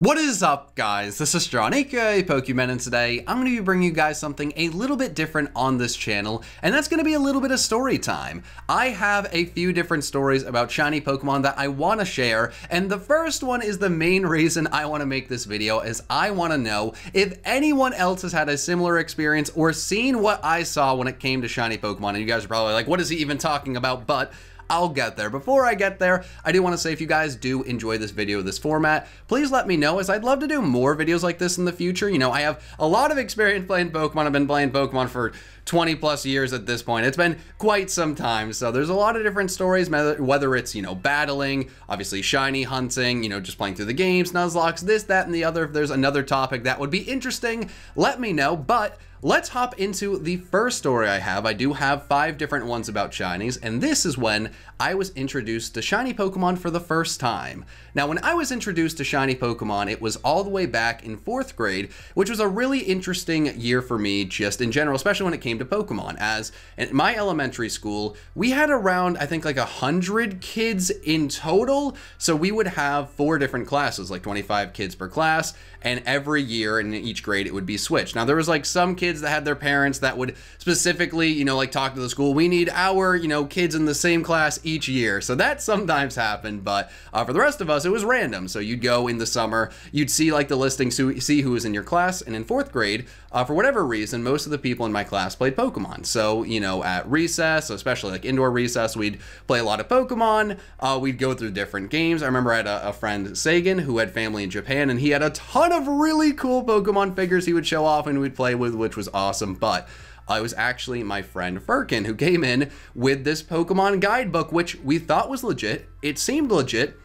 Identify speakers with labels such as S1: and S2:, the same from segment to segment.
S1: What is up, guys? This is John, aka Pokemon, and today I'm going to be bringing you guys something a little bit different on this channel, and that's going to be a little bit of story time. I have a few different stories about shiny Pokemon that I want to share, and the first one is the main reason I want to make this video, is I want to know if anyone else has had a similar experience or seen what I saw when it came to shiny Pokemon, and you guys are probably like, what is he even talking about? But I'll get there. Before I get there, I do want to say if you guys do enjoy this video, this format, please let me know, as I'd love to do more videos like this in the future. You know, I have a lot of experience playing Pokemon. I've been playing Pokemon for 20 plus years at this point. It's been quite some time. So there's a lot of different stories, whether it's, you know, battling, obviously shiny hunting, you know, just playing through the games, Nuzlocke, this, that, and the other. If there's another topic that would be interesting, let me know. But let's hop into the first story I have. I do have 5 different ones about shinies, and this is when I was introduced to shiny Pokemon for the first time. Now, when I was introduced to shiny Pokemon, it was all the way back in 4th grade, which was a really interesting year for me just in general, especially when it came to Pokemon. As in my elementary school, we had around, I think, like 100 kids in total. So we would have 4 different classes, like 25 kids per class, and every year in each grade it would be switched. Now, there was like some kids that had their parents that would specifically, you know, like talk to the school, we need our, you know, kids in the same class each year. So that sometimes happened, but for the rest of us, it was random. So you'd go in the summer, you'd see like the listing, see who was in your class, and in 4th grade, for whatever reason, most of the people in my class played Pokemon. So, you know, at recess, especially like indoor recess, we'd play a lot of Pokemon. We'd go through different games. I remember I had a friend, Sagan, who had family in Japan, and he had a ton of really cool Pokemon figures he would show off and we'd play with, which was awesome. But it was actually my friend Firkin who came in with this Pokemon guidebook, which we thought was legit. It seemed legit,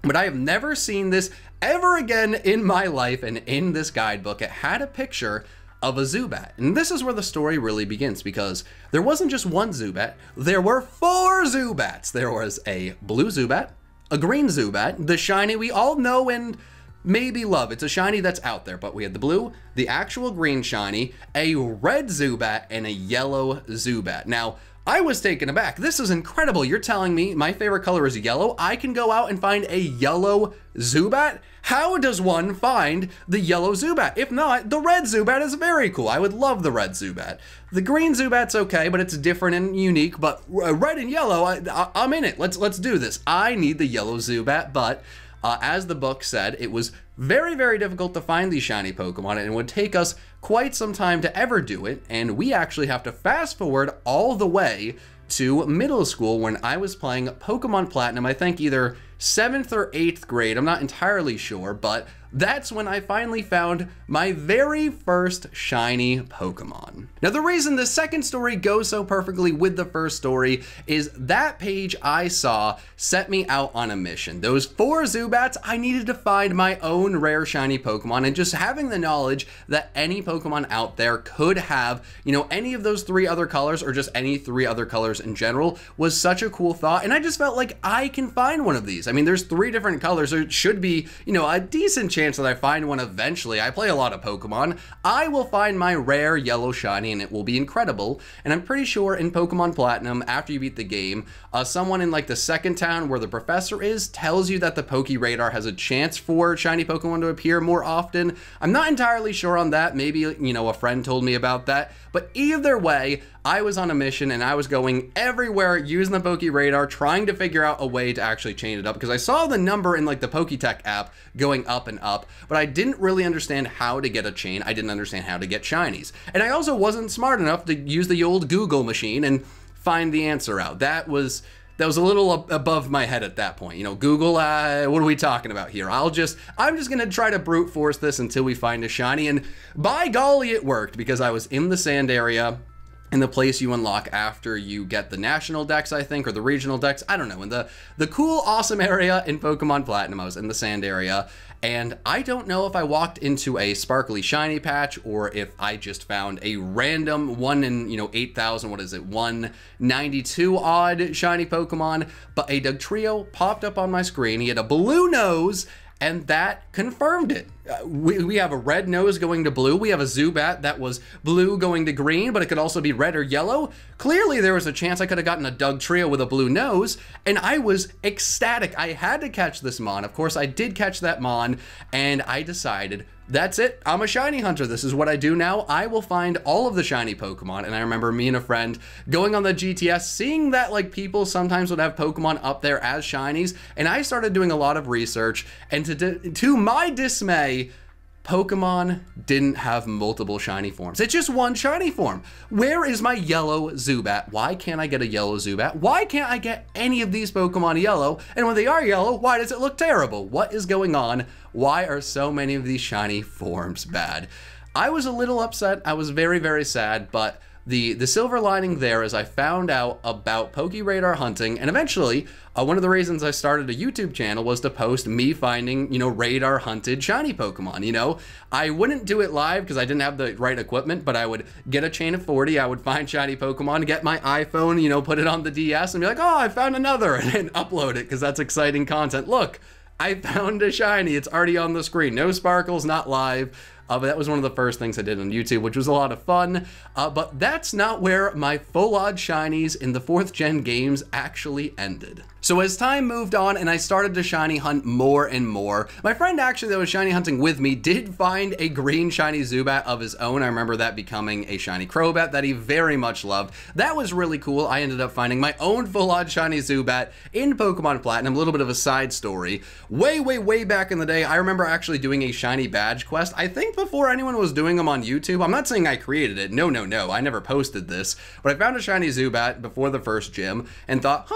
S1: but I have never seen this ever again in my life. And in this guidebook, it had a picture of a Zubat. And this is where the story really begins, because there wasn't just one Zubat, there were 4 Zubats. There was a blue Zubat, a green Zubat, the shiny we all know and maybe love. It's a shiny that's out there, but we had the blue, the actual green shiny, a red Zubat, and a yellow Zubat. Now, I was taken aback. This is incredible. You're telling me my favorite color is yellow? I can go out and find a yellow Zubat? How does one find the yellow Zubat? If not, the red Zubat is very cool. I would love the red Zubat. The green Zubat's okay, but it's different and unique, but red and yellow, I'm in it. Let's do this. I need the yellow Zubat, but as the book said, it was very, very difficult to find these shiny Pokemon, and it would take us quite some time to ever do it, and we actually have to fast forward all the way to middle school when I was playing Pokemon Platinum, I think either 7th or 8th grade, I'm not entirely sure, but that's when I finally found my very first shiny Pokemon. Now, the reason the second story goes so perfectly with the first story is that page I saw set me out on a mission. Those 4 Zubats, I needed to find my own rare shiny Pokemon, and just having the knowledge that any Pokemon out there could have, you know, any of those 3 other colors, or just any 3 other colors in general, was such a cool thought, and I just felt like I can find one of these. I mean, there's 3 different colors, so it should be, you know, a decent chance that I find one eventually. I play a lot of Pokemon. I will find my rare yellow shiny, and it will be incredible. And I'm pretty sure in Pokemon Platinum, after you beat the game, someone in like the second town where the professor is tells you that the Pokeradar has a chance for shiny Pokemon to appear more often. I'm not entirely sure on that. Maybe, you know, a friend told me about that. But either way, I was on a mission and I was going everywhere using the Pokeradar, trying to figure out a way to actually change it up, because I saw the number in like the Poketech app going up and up, but I didn't really understand how to get a chain. I didn't understand how to get shinies. And I also wasn't smart enough to use the old Google machine and find the answer out. That was a little above my head at that point. You know, Google, what are we talking about here? I'm just gonna try to brute force this until we find a shiny, and by golly, it worked, because I was in the sand area, in the place you unlock after you get the national dex, I think, or the regional dex, I don't know, in the cool, awesome area in Pokemon Platinum. I was in the sand area, and I don't know if I walked into a sparkly shiny patch, or if I just found a random 1 in, you know, 8,000, what is it, 192 odd shiny Pokemon, but a Dugtrio popped up on my screen. He had a blue nose, and that confirmed it. We have a red nose going to blue. We have a Zubat that was blue going to green, but it could also be red or yellow. Clearly, there was a chance I could have gotten a Dugtrio with a blue nose, and I was ecstatic. I had to catch this Mon. Of course, I did catch that Mon, and I decided, that's it. I'm a shiny hunter. This is what I do now. I will find all of the shiny Pokemon. And I remember me and a friend going on the GTS, seeing that like people sometimes would have Pokemon up there as shinies. And I started doing a lot of research, and to my dismay, Pokemon didn't have multiple shiny forms. It's just one shiny form. Where is my yellow Zubat? Why can't I get a yellow Zubat? Why can't I get any of these Pokemon yellow? And when they are yellow, why does it look terrible? What is going on? Why are so many of these shiny forms bad? I was a little upset. I was very, very sad, but the silver lining there is I found out about PokeRadar hunting, and eventually one of the reasons I started a YouTube channel was to post me finding, radar hunted shiny Pokemon. I wouldn't do it live because I didn't have the right equipment, but I would get a chain of 40, I would find shiny Pokemon, get my iPhone, put it on the DS and be like, oh, I found another, and then upload it because that's exciting content. Look, I found a shiny, it's already on the screen. No sparkles, not live. But that was one of the first things I did on YouTube, which was a lot of fun. But that's not where my full odd shinies in the 4th gen games actually ended. So as time moved on and I started to shiny hunt more and more, my friend actually that was shiny hunting with me did find a green shiny Zubat of his own. I remember that becoming a shiny Crobat that he very much loved. That was really cool. I ended up finding my own full odd shiny Zubat in Pokemon Platinum. A little bit of a side story. Way, way, way back in the day, I remember actually doing a shiny badge quest. I think before anyone was doing them on YouTube. I'm not saying I created it. No, no, no. I never posted this. But I found a shiny Zubat before the first gym and thought,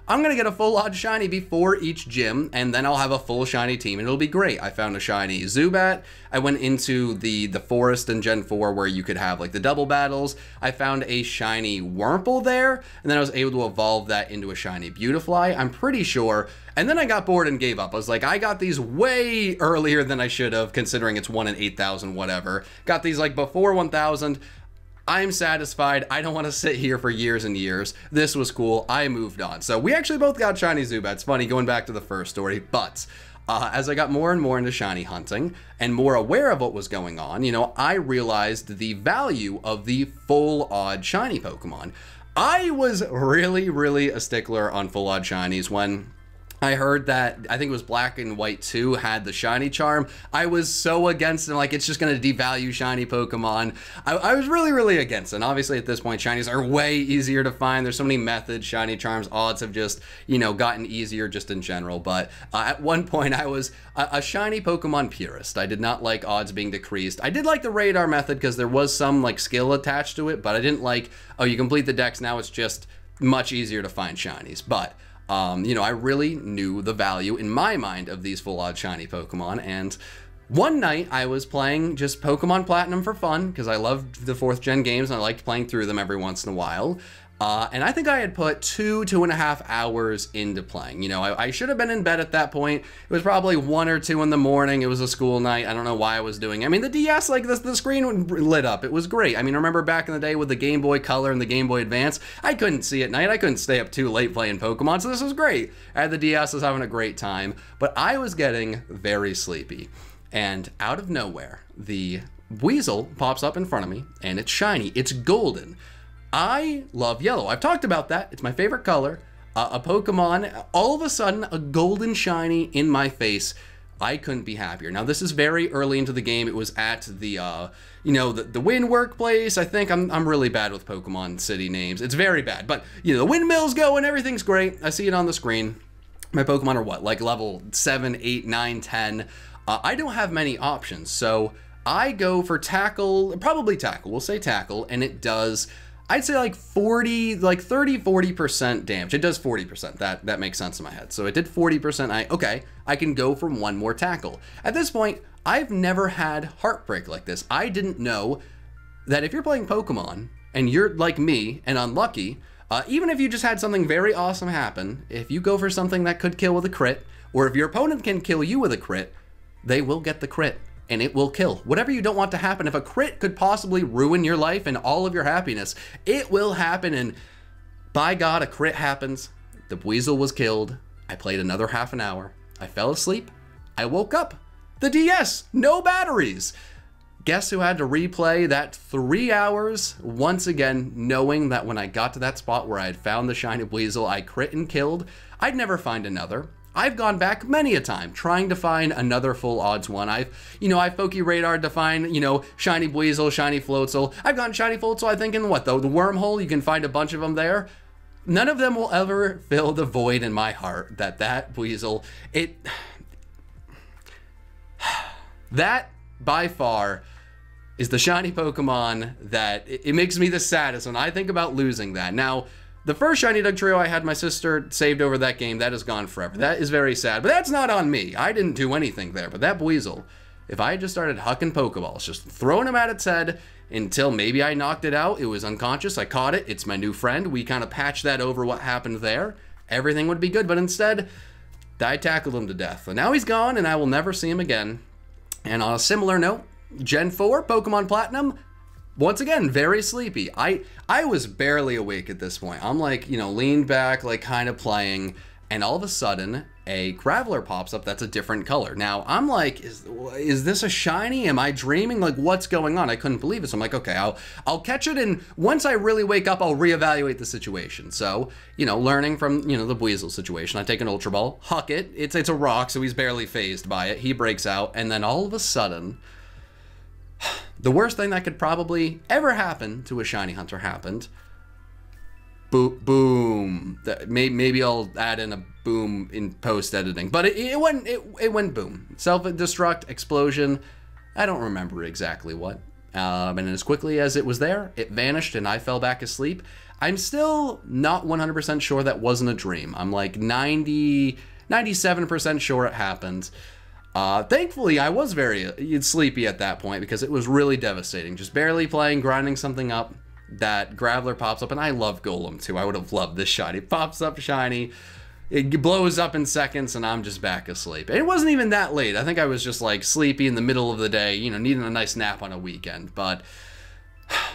S1: I'm gonna get a full odd shiny before each gym, and then I'll have a full shiny team, and it'll be great. I found a shiny Zubat. I went into the forest in Gen 4 where you could have like the double battles. I found a shiny Wurmple there, and then I was able to evolve that into a shiny Beautifly, I'm pretty sure. And then I got bored and gave up. I was like, I got these way earlier than I should have, considering it's 1 in 8,000, whatever. Got these like before 1,000. I'm satisfied. I don't want to sit here for years and years. This was cool. I moved on. So we actually both got shiny Zubats. Funny, going back to the first story, but as I got more and more into shiny hunting and more aware of what was going on, I realized the value of the full odd shiny Pokemon. I was really, really a stickler on full odd shinies when I heard that, I think it was Black and White 2 had the shiny charm. I was so against it, like it's just gonna devalue shiny Pokemon. I was really, really against it. And obviously at this point, shinies are way easier to find. There's so many methods, shiny charms, odds have just, gotten easier just in general. But at one point I was a shiny Pokemon purist. I did not like odds being decreased. I did like the radar method because there was some like skill attached to it, but I didn't like, oh, you complete the dex, now it's just much easier to find shinies. But I really knew the value in my mind of these full odd shiny Pokemon, and one night I was playing just Pokemon Platinum for fun because I loved the 4th gen games and I liked playing through them every once in a while. And I think I had put 2.5 hours into playing. I should have been in bed at that point. It was probably 1 or 2 in the morning. It was a school night. I don't know why I was doing it. I mean, the DS, like the screen lit up. It was great. I mean, remember back in the day with the Game Boy Color and the Game Boy Advance, I couldn't see at night. I couldn't stay up too late playing Pokemon, so this was great. I had the DS, I was having a great time, but I was getting very sleepy. And out of nowhere, the Weasel pops up in front of me, and it's shiny. It's golden. I love yellow. I've talked about that. It's my favorite color. A Pokemon, all of a sudden, a golden shiny in my face. I couldn't be happier. Now, this is very early into the game. It was at the, the Wind Workplace. I think I'm really bad with Pokemon city names. It's very bad. But, the windmills go and everything's great. I see it on the screen. My Pokemon are what? Like level 7, 8, 9, 10. I don't have many options. So I go for Tackle, probably Tackle. We'll say Tackle. And it does, I'd say like 30-40% damage. It does 40%. That makes sense in my head. So it did 40%. Okay, I can go for one more Tackle. At this point, I've never had heartbreak like this. I didn't know that if you're playing Pokemon and you're like me and unlucky, even if you just had something very awesome happen, if you go for something that could kill with a crit, or if your opponent can kill you with a crit, they will get the crit. And it will kill. Whatever you don't want to happen, if a crit could possibly ruin your life and all of your happiness, it will happen. And by God, a crit happens. The Weasel was killed. I played another half an hour. I fell asleep. I woke up. The DS, no batteries. Guess who had to replay that 3 hours once again, knowing that when I got to that spot where I had found the shiny Weasel, I crit and killed. I'd never find another. I've gone back many a time trying to find another full odds one. I've Poke Radar to find, shiny Weasel, shiny Floatzel. I've gotten shiny Floatzel, I think, in what, though? The Wormhole, you can find a bunch of them there. None of them will ever fill the void in my heart that Weasel, that by far is the shiny Pokemon that it makes me the saddest when I think about losing that. Now, the first shiny Dugtrio I had my sister saved over that game, that is gone forever. That is very sad, but that's not on me. I didn't do anything there, but that Weasel, if I had just started hucking Pokeballs, just throwing them at its head until maybe I knocked it out, it was unconscious, I caught it, it's my new friend, we kind of patched that over what happened there, everything would be good, but instead, I tackled him to death. And now he's gone, and I will never see him again. And on a similar note, Gen 4, Pokemon Platinum, once again, very sleepy. I was barely awake at this point. I'm like, leaned back, like kind of playing, and all of a sudden, a Graveler pops up that's a different color. Now, I'm like, is this a shiny? Am I dreaming? Like, what's going on? I couldn't believe it. So I'm like, okay, I'll catch it, and once I really wake up, I'll reevaluate the situation. So, learning from, the Weasel situation, I take an Ultra Ball, huck it. It's a rock, so he's barely phased by it. He breaks out, and then all of a sudden, the worst thing that could probably ever happen to a shiny hunter happened. Boom. Maybe I'll add in a boom in post-editing, but it went boom. Self-destruct, explosion, I don't remember exactly what. And as quickly as it was there, it vanished and I fell back asleep. I'm still not 100% sure that wasn't a dream. I'm like 97% sure it happened. Thankfully, I was very sleepy at that point because it was really devastating. Just barely playing, grinding something up. That Graveler pops up, and I love Golem too. I would have loved this shiny. It pops up shiny, it blows up in seconds, and I'm just back asleep. It wasn't even that late. I think I was just like sleepy in the middle of the day, needing a nice nap on a weekend. But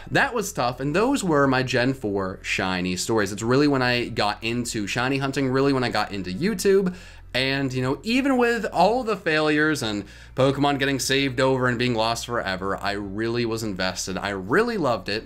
S1: that was tough, and those were my Gen 4 shiny stories. It's really when I got into shiny hunting, really when I got into YouTube. And, even with all the failures and Pokemon getting saved over and being lost forever, I really was invested. I really loved it.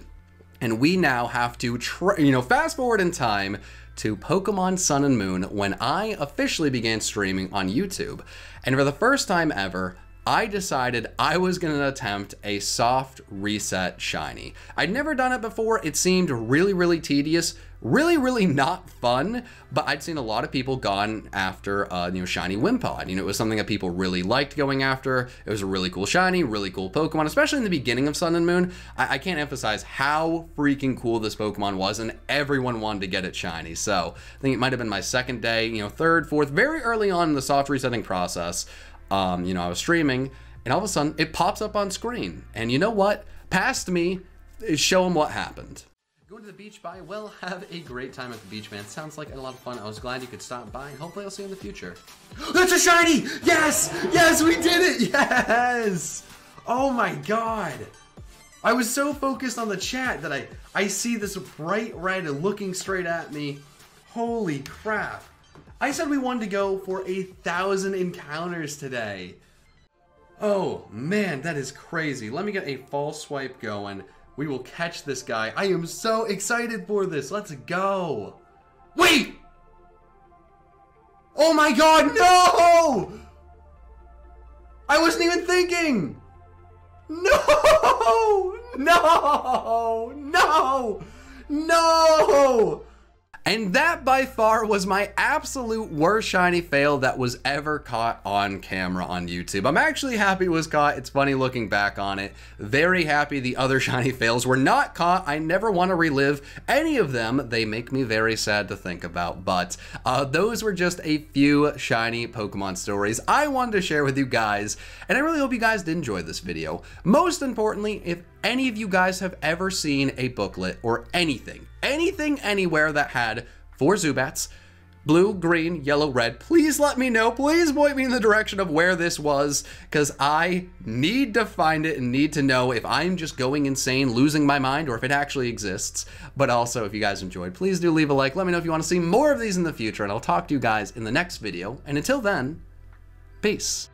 S1: And we now have to, fast forward in time to Pokemon Sun and Moon when I officially began streaming on YouTube. And for the first time ever, I decided I was going to attempt a soft reset shiny. I'd never done it before. It seemed really, really tedious, really not fun, but I'd seen a lot of people gone after, shiny Wimpod. It was something that people really liked going after. It was a really cool shiny, really cool Pokemon, especially in the beginning of Sun and Moon. I can't emphasize how freaking cool this Pokemon was, and everyone wanted to get it shiny. So I think it might have been my second day, third, fourth, very early on in the soft resetting process. I was streaming, and all of a sudden, it pops up on screen. And you know what? Past me, show them what happened. Going to the beach by, well, have a great time at the beach, man. Sounds like a lot of fun. I was glad you could stop by, and hopefully I'll see you in the future. That's a shiny! Yes! Yes, we did it! Yes! Oh my god. I was so focused on the chat that I see this bright red looking straight at me. Holy crap. I said we wanted to go for 1,000 encounters today. Oh man, that is crazy. Let me get a false swipe going. We will catch this guy. I am so excited for this. Let's go. Wait! Oh my god, no! I wasn't even thinking! No! No! No! No! And that by far was my absolute worst shiny fail that was ever caught on camera on YouTube. I'm actually happy it was caught. It's funny looking back on it. Very happy the other shiny fails were not caught. I never want to relive any of them. They make me very sad to think about. But those were just a few shiny Pokemon stories I wanted to share with you guys. And I really hope you guys did enjoy this video. Most importantly, if any of you guys have ever seen a booklet or anything anywhere that had 4 Zubats, blue, green, yellow, red, please let me know. Please point me in the direction of where this was, because I need to find it and need to know if I'm just going insane, losing my mind, or if it actually exists. But also, if you guys enjoyed, please do leave a like. Let me know if you want to see more of these in the future, and I'll talk to you guys in the next video. And until then, peace.